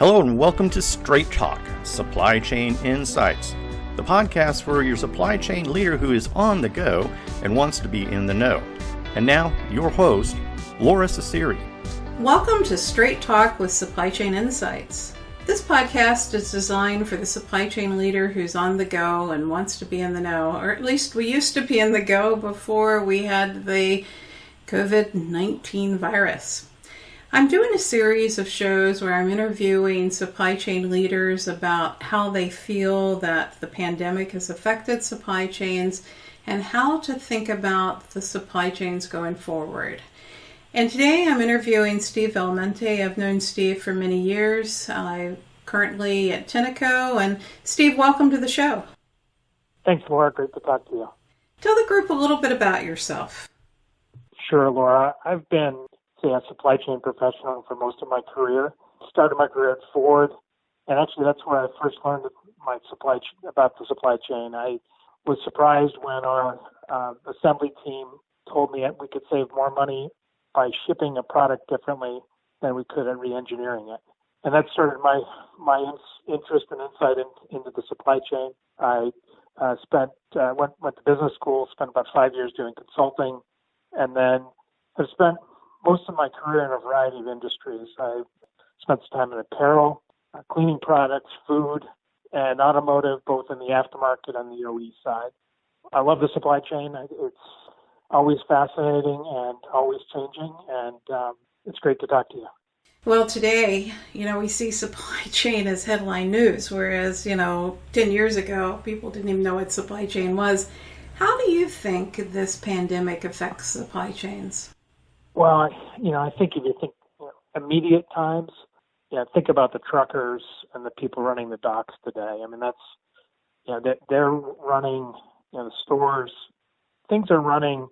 Hello and welcome to Straight Talk, Supply Chain Insights, the podcast for your supply chain leader who is on the go and wants to be in the know. And now, your host, Laura Ciceri. Welcome to Straight Talk with Supply Chain Insights. This podcast is designed for the supply chain leader who's on the go and wants to be in the know, or at least we used to be in the go before we had the COVID-19 virus. I'm doing a series of shows where I'm interviewing supply chain leaders about how they feel that the pandemic has affected supply chains and how to think about the supply chains going forward. And today I'm interviewing Steve Vielmetti. I've known Steve for many years. I'm currently at Tenneco. And Steve, welcome to the show. Thanks, Laura. Great to talk to you. Tell the group a little bit about yourself. Sure, Laura. I've been a supply chain professional for most of my career. Started my career at Ford, and actually that's where I first learned about the supply chain. I was surprised when our assembly team told me that we could save more money by shipping a product differently than we could at re-engineering it. And that started my interest and insight into the supply chain. I went to business school, spent about 5 years doing consulting, and then have spent most of my career in a variety of industries. I spent some time in apparel, cleaning products, food, and automotive, both in the aftermarket and the OE side. I love the supply chain. It's always fascinating and always changing, and it's great to talk to you. Well, today, we see supply chain as headline news, whereas, 10 years ago, people didn't even know what supply chain was. How do you think this pandemic affects supply chains? Well, I think if you think immediate times, think about the truckers and the people running the docks today. I mean, that's, they're running, the stores, things are running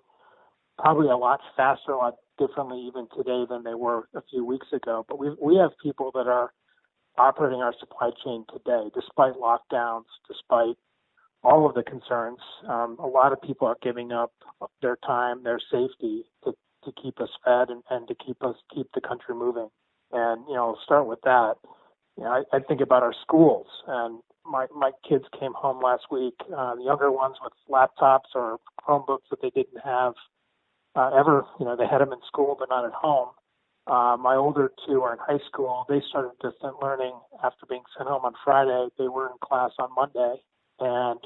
probably a lot faster, a lot differently even today than they were a few weeks ago. But we have people that are operating our supply chain today, despite lockdowns, despite all of the concerns. A lot of people are giving up their time, their safety to keep us fed and to keep the country moving. And, I'll start with that. I think about our schools, and my kids came home last week, the younger ones with laptops or Chromebooks that they didn't have ever. They had them in school, but not at home. My older two are in high school. They started distant learning after being sent home on Friday. They were in class on Monday, and,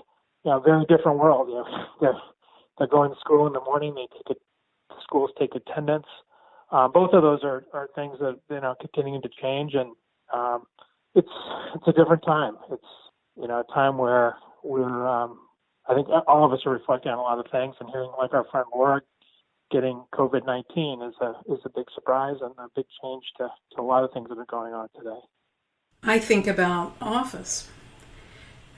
very different world. They're going to school in the morning. Schools take attendance. Both of those are things that continuing to change, and it's a different time. It's a time where we're I think all of us are reflecting on a lot of things, and hearing like our friend Laura getting COVID-19 is a big surprise and a big change to a lot of things that are going on today. I think about office.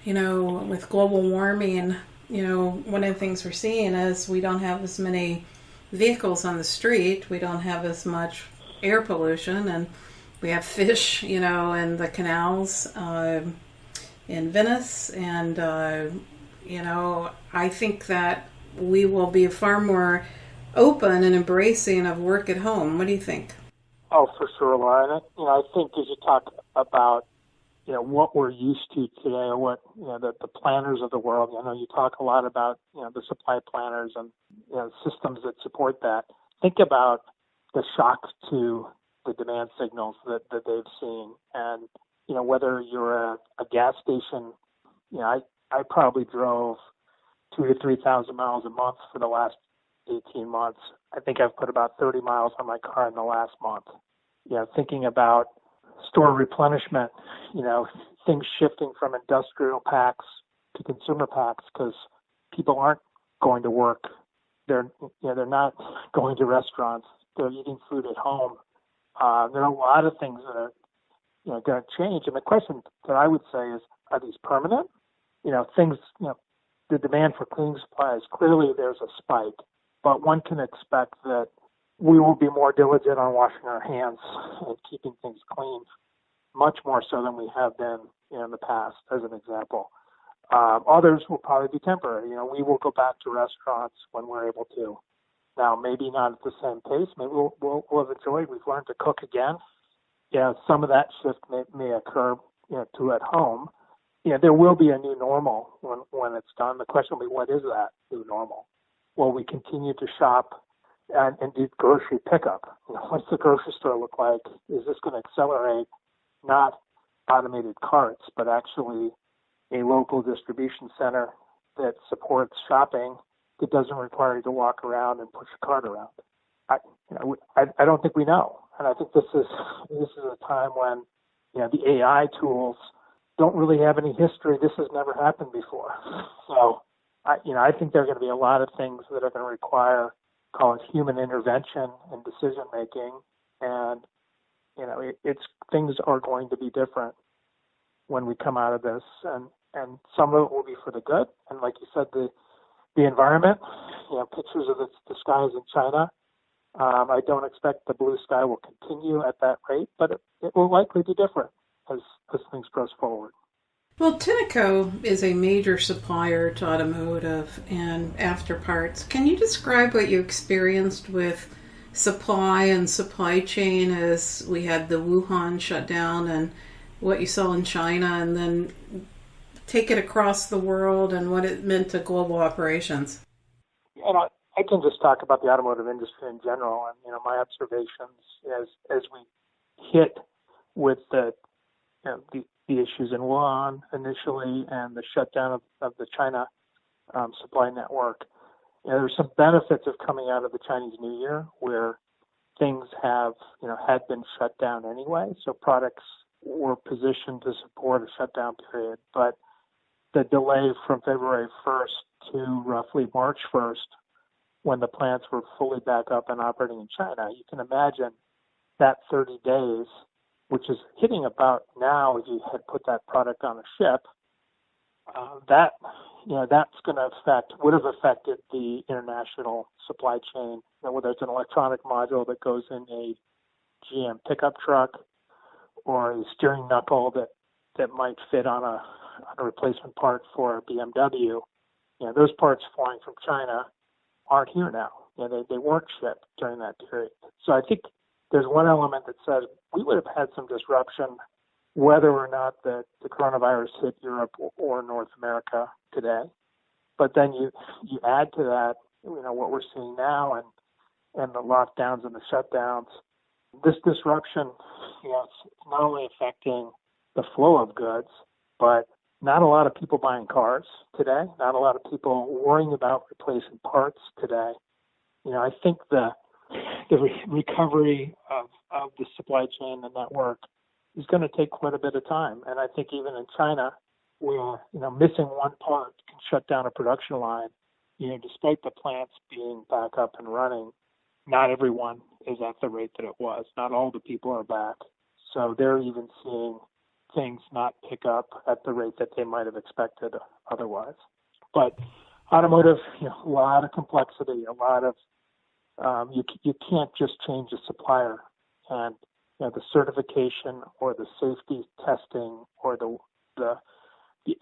With global warming, one of the things we're seeing is we don't have as many vehicles on the street, we don't have as much air pollution, and we have fish, in the canals in Venice, and, I think that we will be far more open and embracing of work at home. What do you think? Oh, for sure, Laura. And I think as you talk about, what we're used to today, or what, the planners of the world, you talk a lot about, the supply planners and, systems that support that. Think about the shock to the demand signals that they've seen. And, whether you're a gas station, I probably drove 2,000 to 3,000 miles a month for the last 18 months. I think I've put about 30 miles on my car in the last month. Thinking about store replenishment, things shifting from industrial packs to consumer packs because people aren't going to work. They're not going to restaurants. They're eating food at home. There are a lot of things that are, going to change. And the question that I would say is, are these permanent? The demand for cleaning supplies, clearly there's a spike, but one can expect that we will be more diligent on washing our hands and keeping things clean, much more so than we have been in the past, as an example. Others will probably be temporary. We will go back to restaurants when we're able to. Now, maybe not at the same pace. Maybe we'll have enjoyed. We've learned to cook again. some of that shift may occur, to at home. There will be a new normal when it's done. The question will be, what is that new normal? Will we continue to shop and do grocery pickup? What's the grocery store look like? Is this going to accelerate not automated carts, but actually a local distribution center that supports shopping that doesn't require you to walk around and push a cart around? I don't think we know, and I think this is a time when the AI tools don't really have any history. This has never happened before, so I think there are going to be a lot of things that are going to require, call it, human intervention and decision making, and things are going to be different when we come out of this, and some of it will be for the good, and like you said, the environment, pictures of the skies in China. I don't expect the blue sky will continue at that rate, but it will likely be different as things goes forward. Well, Tenneco is a major supplier to automotive and after parts. Can you describe what you experienced with supply and supply chain as we had the Wuhan shutdown and what you saw in China, and then take it across the world and what it meant to global operations? I can just talk about the automotive industry in general, and my observations as we hit with the issues in Wuhan initially and the shutdown of the China supply network. There's some benefits of coming out of the Chinese New Year where things had been shut down anyway, so products were positioned to support a shutdown period. But the delay from February 1st to roughly March 1st, when the plants were fully back up and operating in China, you can imagine that 30 days, which is hitting about now if you had put that product on a ship, would have affected the international supply chain, whether it's an electronic module that goes in a GM pickup truck or a steering knuckle that might fit on a replacement part for a BMW. Those parts flying from China aren't here now. They weren't shipped during that period. So I think there's one element that says we would have had some disruption whether or not the coronavirus hit Europe or North America today. But then you add to that, what we're seeing now and the lockdowns and the shutdowns. This disruption, it's not only affecting the flow of goods, but not a lot of people buying cars today, not a lot of people worrying about replacing parts today. I think the recovery of the supply chain and network is going to take quite a bit of time. And I think even in China, where, missing one part can shut down a production line, despite the plants being back up and running, not everyone is at the rate that it was. Not all the people are back. So they're even seeing things not pick up at the rate that they might have expected otherwise. But automotive, a lot of complexity, a lot of you can't just change a supplier, and the certification or the safety testing or the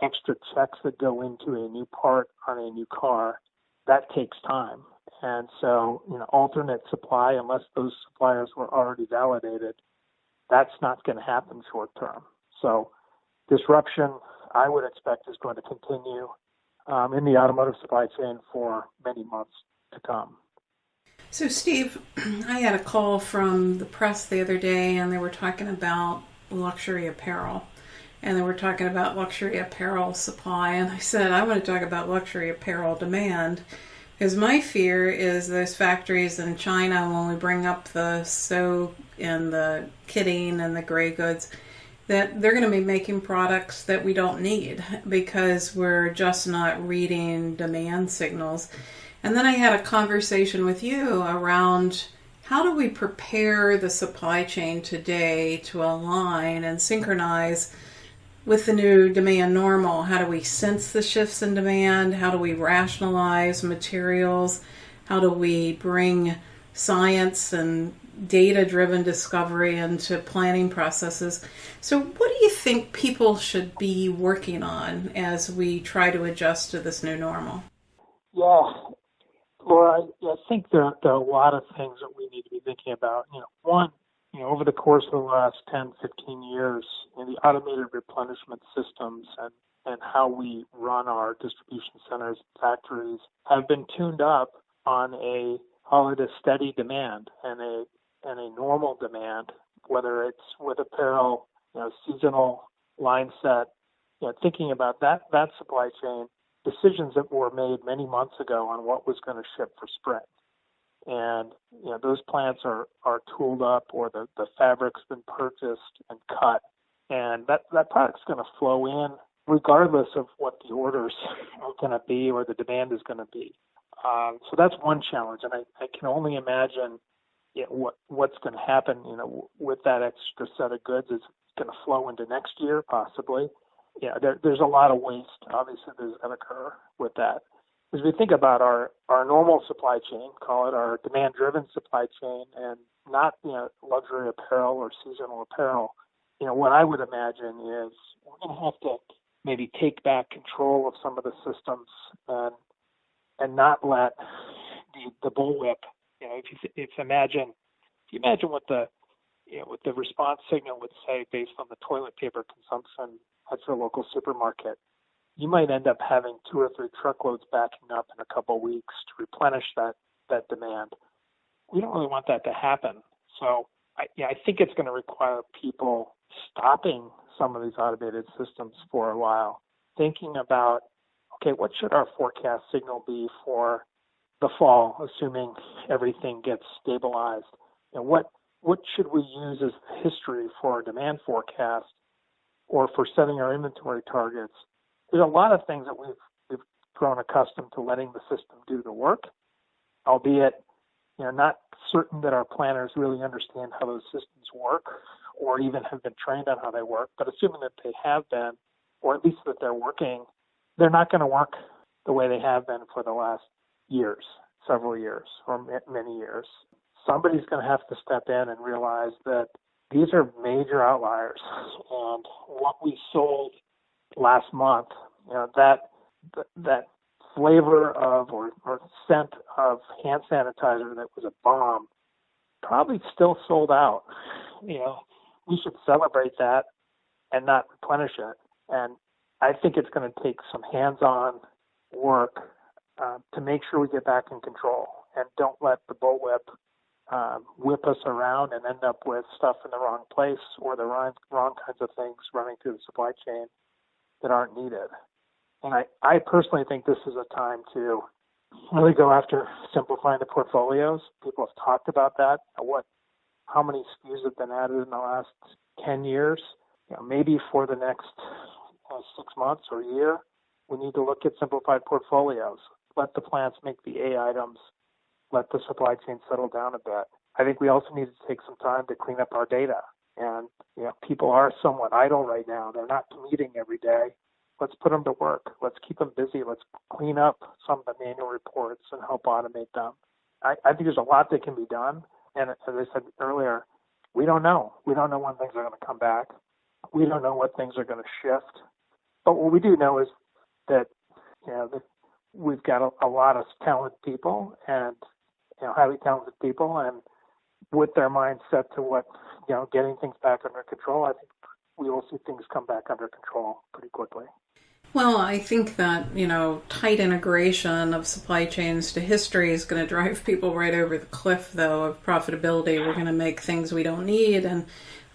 extra checks that go into a new part on a new car, that takes time. And so, alternate supply, unless those suppliers were already validated, that's not going to happen short term. So disruption, I would expect, is going to continue in the automotive supply chain for many months to come. So, Steve, I had a call from the press the other day, and they were talking about luxury apparel. And they were talking about luxury apparel supply. And I said, I want to talk about luxury apparel demand. Because my fear is those factories in China, when we bring up the sew and the kitting and the gray goods, that they're going to be making products that we don't need because we're just not reading demand signals. And then I had a conversation with you around how do we prepare the supply chain today to align and synchronize with the new demand normal? How do we sense the shifts in demand? How do we rationalize materials? How do we bring science and data-driven discovery into planning processes? So what do you think people should be working on as we try to adjust to this new normal? Yeah, Laura, I think there are a lot of things that we need to be thinking about. One, over the course of the last 10, 15 years, the automated replenishment systems and how we run our distribution centers and factories have been tuned up on a steady demand and a normal demand, whether it's with apparel, seasonal line set, thinking about that supply chain, decisions that were made many months ago on what was going to ship for spring. And, those plants are tooled up, or the fabric's been purchased and cut. And that product's going to flow in regardless of what the orders are going to be or the demand is going to be. So that's one challenge. And I can only imagine what's going to happen, with that extra set of goods. Is going to flow into next year, possibly. There's a lot of waste, obviously, that's going to occur with that. As we think about our normal supply chain, call it our demand-driven supply chain, and not luxury apparel or seasonal apparel, what I would imagine is we're going to have to maybe take back control of some of the systems and not let the bullwhip. If you imagine what the response signal would say based on the toilet paper consumption at your local supermarket, you might end up having 2 or 3 truckloads backing up in a couple of weeks to replenish that demand. We don't really want that to happen. So I think it's going to require people stopping some of these automated systems for a while, thinking about, okay, what should our forecast signal be for the fall, assuming everything gets stabilized? What should we use as history for our demand forecast or for setting our inventory targets? There's a lot of things that we've grown accustomed to letting the system do the work, albeit not certain that our planners really understand how those systems work or even have been trained on how they work. But assuming that they have been, or at least that they're working, they're not going to work the way they have been for the last years, several years, or many years. Somebody's going to have to step in and realize that these are major outliers. And what we sold last month, that flavor of or scent of hand sanitizer that was a bomb, probably still sold out. We should celebrate that and not replenish it. And I think it's going to take some hands-on work to make sure we get back in control and don't let the bullwhip whip us around and end up with stuff in the wrong place or the wrong kinds of things running through the supply chain that aren't needed. And I personally think this is a time to really go after simplifying the portfolios. People have talked about that. How many SKUs have been added in the last 10 years? Maybe for the next 6 months or a year, we need to look at simplified portfolios. Let the plants make the A items. Let the supply chain settle down a bit. I think we also need to take some time to clean up our data. And people are somewhat idle right now. They're not commuting every day. Let's put them to work. Let's keep them busy. Let's clean up some of the manual reports and help automate them. I think there's a lot that can be done. And as I said earlier, we don't know. We don't know when things are going to come back. We don't know what things are going to shift. But what we do know is that that we've got a lot of talented people and highly talented people, and with their mind set to what getting things back under control, I think we will see things come back under control pretty quickly. Well, I think that, tight integration of supply chains to history is going to drive people right over the cliff, though, of profitability. We're going to make things we don't need, and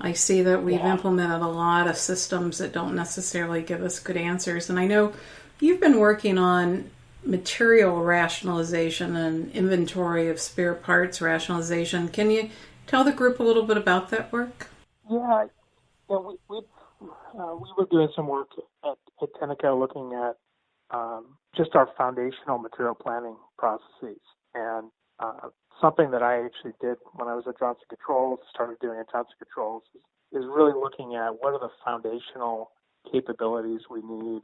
I see that we've implemented a lot of systems that don't necessarily give us good answers. And I know you've been working on material rationalization and inventory of spare parts rationalization. Can you tell the group a little bit about that work? Yeah, we were doing some work at Tenneco looking at just our foundational material planning processes. And something that I actually did when I was at Johnson Controls, started doing at Johnson Controls, is really looking at what are the foundational capabilities we need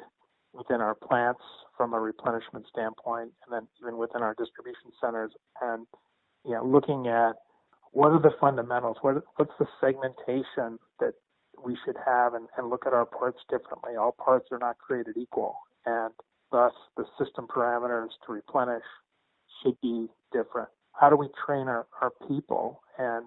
within our plants from a replenishment standpoint, and then even within our distribution centers, and looking at what are the fundamentals, what's the segmentation that we should have, and look at our parts differently. All parts are not created equal, and thus the system parameters to replenish should be different. How do we train our people and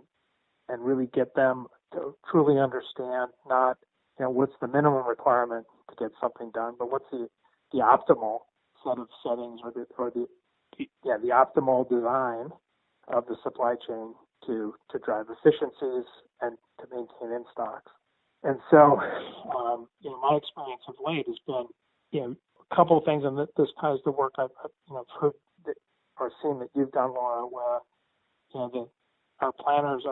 really get them to truly understand not, what's the minimum requirement to get something done, but what's the optimal set of settings or the optimal design of the supply chain to drive efficiencies and to maintain in stocks. And so, my experience of late has been, a couple of things, and this ties to work I've heard or seen that you've done, Laura, where our planners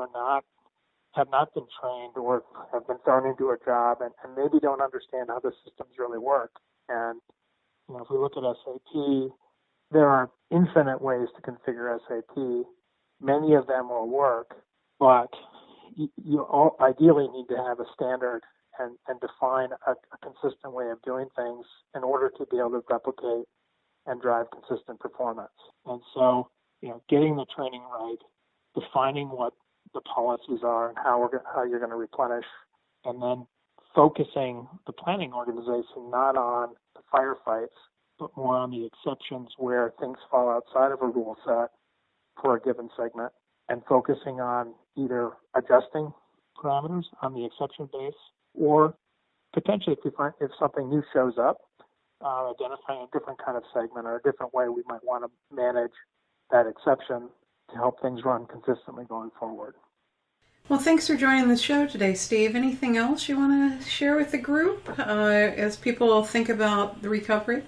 have not been trained or have been thrown into a job and maybe don't understand how the systems really work. And if we look at SAP, there are infinite ways to configure SAP. Many of them will work, but you ideally need to have a standard and define a consistent way of doing things in order to be able to replicate and drive consistent performance. And so, getting the training right, defining what the policies are and how you're going to replenish, and then focusing the planning organization not on the firefights, but more on the exceptions where things fall outside of a rule set for a given segment, and focusing on either adjusting parameters on the exception base, or potentially if something new shows up, identifying a different kind of segment or a different way we might want to manage that exception to help things run consistently going forward. Well, thanks for joining the show today, Steve. Anything else you want to share with the group as people think about the recovery?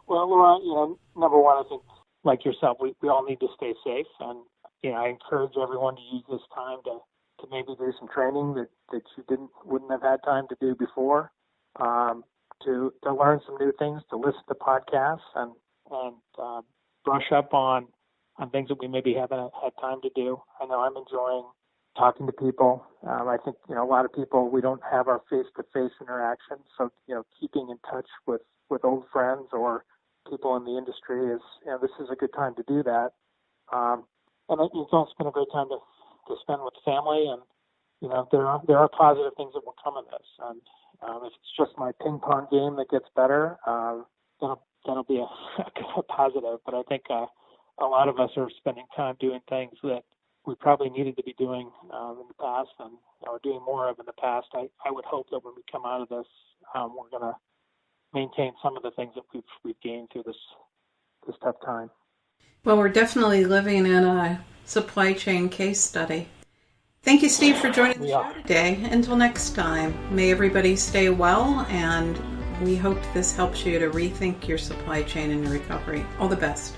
Well, Laura, number one, I think, like yourself, we all need to stay safe. And, I encourage everyone to use this time to maybe do some training that you wouldn't have had time to do before, to learn some new things, to listen to podcasts and brush up on things that we maybe haven't had time to do. I know I'm enjoying talking to people. I think, a lot of people, we don't have our face-to-face interaction. So, keeping in touch with old friends or people in the industry is, this is a good time to do that. And it's also been a great time to spend with family. And, there are positive things that will come of this. And if it's just my ping pong game that gets better, that'll be a positive. But I think a lot of us are spending time doing things that we probably needed to be doing in the past and are doing more of in the past. I would hope that when we come out of this, we're going to maintain some of the things that we've gained through this tough time. Well, we're definitely living in a supply chain case study. Thank you, Steve, for joining the show today. Until next time, may everybody stay well, and we hope this helps you to rethink your supply chain and your recovery. All the best.